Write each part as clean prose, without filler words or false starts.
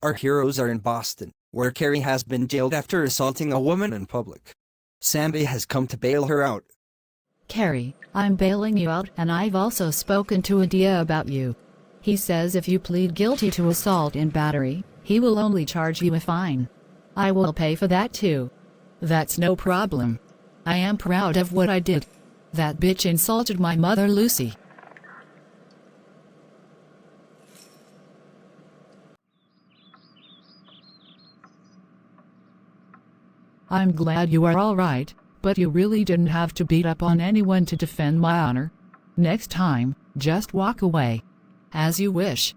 Our heroes are in Boston, where Carrie has been jailed after assaulting a woman in public. Sandy has come to bail her out. Carrie, I'm bailing you out, and I've also spoken to Adia about you. He says if you plead guilty to assault and battery, he will only charge you a fine. I will pay for that too. That's no problem. I am proud of what I did. That bitch insulted my mother Lucy. I'm glad you are all right, but you really didn't have to beat up on anyone to defend my honor. Next time, just walk away. As you wish.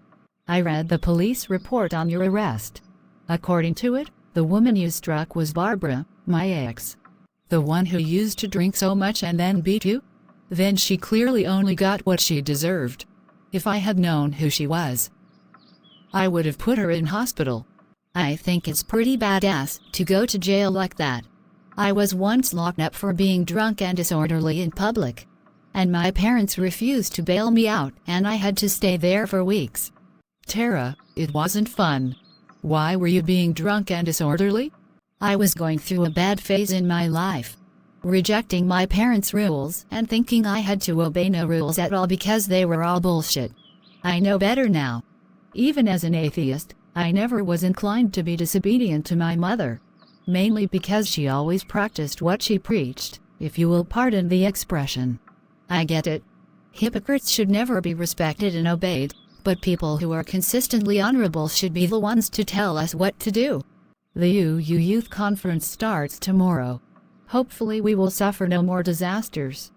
I read the police report on your arrest. According to it, the woman you struck was Barbara, my ex. The one who used to drink so much and then beat you? Then she clearly only got what she deserved. If I had known who she was, I would have put her in hospital. I think it's pretty badass to go to jail like that. I was once locked up for being drunk and disorderly in public. And my parents refused to bail me out, and I had to stay there for weeks. Tara, it wasn't fun. Why were you being drunk and disorderly? I was going through a bad phase in my life. Rejecting my parents' rules and thinking I had to obey no rules at all because they were all bullshit. I know better now. Even as an atheist, I never was inclined to be disobedient to my mother. Mainly because she always practiced what she preached, if you will pardon the expression. I get it. Hypocrites should never be respected and obeyed, but people who are consistently honorable should be the ones to tell us what to do. The UU Youth Conference starts tomorrow. Hopefully we will suffer no more disasters.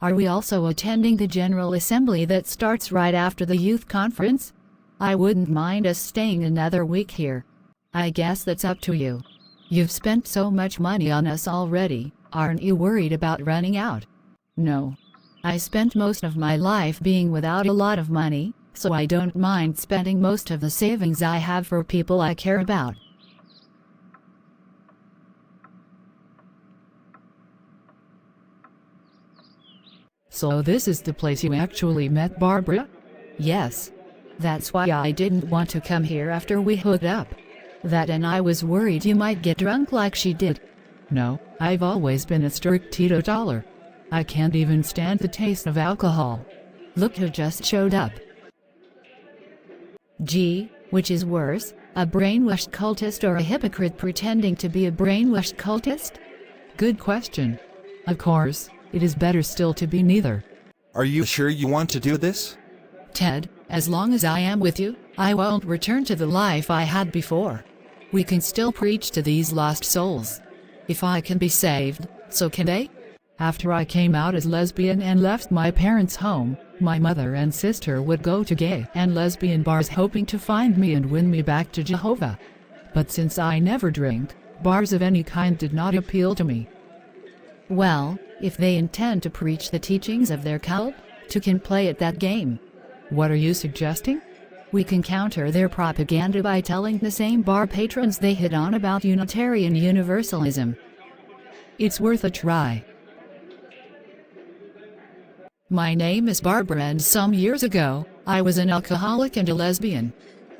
Are we also attending the General Assembly that starts right after the Youth Conference? I wouldn't mind us staying another week here. I guess that's up to you. You've spent so much money on us already, aren't you worried about running out? No. I spent most of my life being without a lot of money, so I don't mind spending most of the savings I have for people I care about. So this is the place you actually met Barbara? Yes. That's why I didn't want to come here after we hooked up. That and I was worried you might get drunk like she did. No, I've always been a strict teetotaler. I can't even stand the taste of alcohol. Look who just showed up. Gee, which is worse, a brainwashed cultist or a hypocrite pretending to be a brainwashed cultist? Good question. Of course, it is better still to be neither. Are you sure you want to do this? Ted, as long as I am with you, I won't return to the life I had before. We can still preach to these lost souls. If I can be saved, so can they? After I came out as lesbian and left my parents' home, my mother and sister would go to gay and lesbian bars hoping to find me and win me back to Jehovah. But since I never drank, bars of any kind did not appeal to me. Well, if they intend to preach the teachings of their cult, two can play at that game. What are you suggesting? We can counter their propaganda by telling the same bar patrons they hit on about Unitarian Universalism. It's worth a try. My name is Barbara, and some years ago, I was an alcoholic and a lesbian.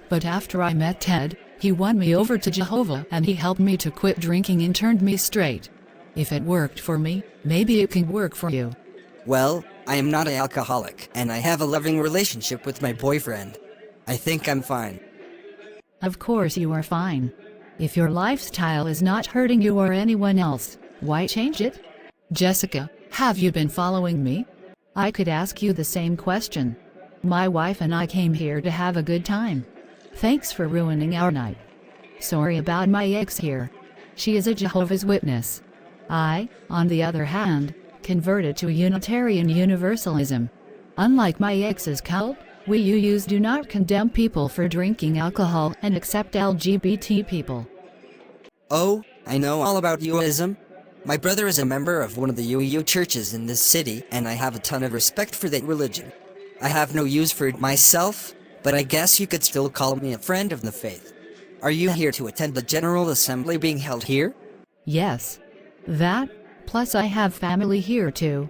But after I met Ted, he won me over to Jehovah and he helped me to quit drinking and turned me straight. If it worked for me, maybe it can work for you. Well, I am not an alcoholic, and I have a loving relationship with my boyfriend. I think I'm fine. Of course you are fine. If your lifestyle is not hurting you or anyone else, why change it? Jessica, have you been following me? I could ask you the same question. My wife and I came here to have a good time. Thanks for ruining our night. Sorry about my ex here. She is a Jehovah's Witness. I, on the other hand, converted to Unitarian Universalism. Unlike my ex's cult, we UUs do not condemn people for drinking alcohol and accept LGBT people. Oh, I know all about UIsm. My brother is a member of one of the UU churches in this city, and I have a ton of respect for that religion. I have no use for it myself, but I guess you could still call me a friend of the faith. Are you here to attend the General Assembly being held here? Yes. That, plus I have family here too.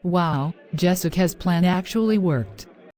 Wow, Jessica's plan actually worked.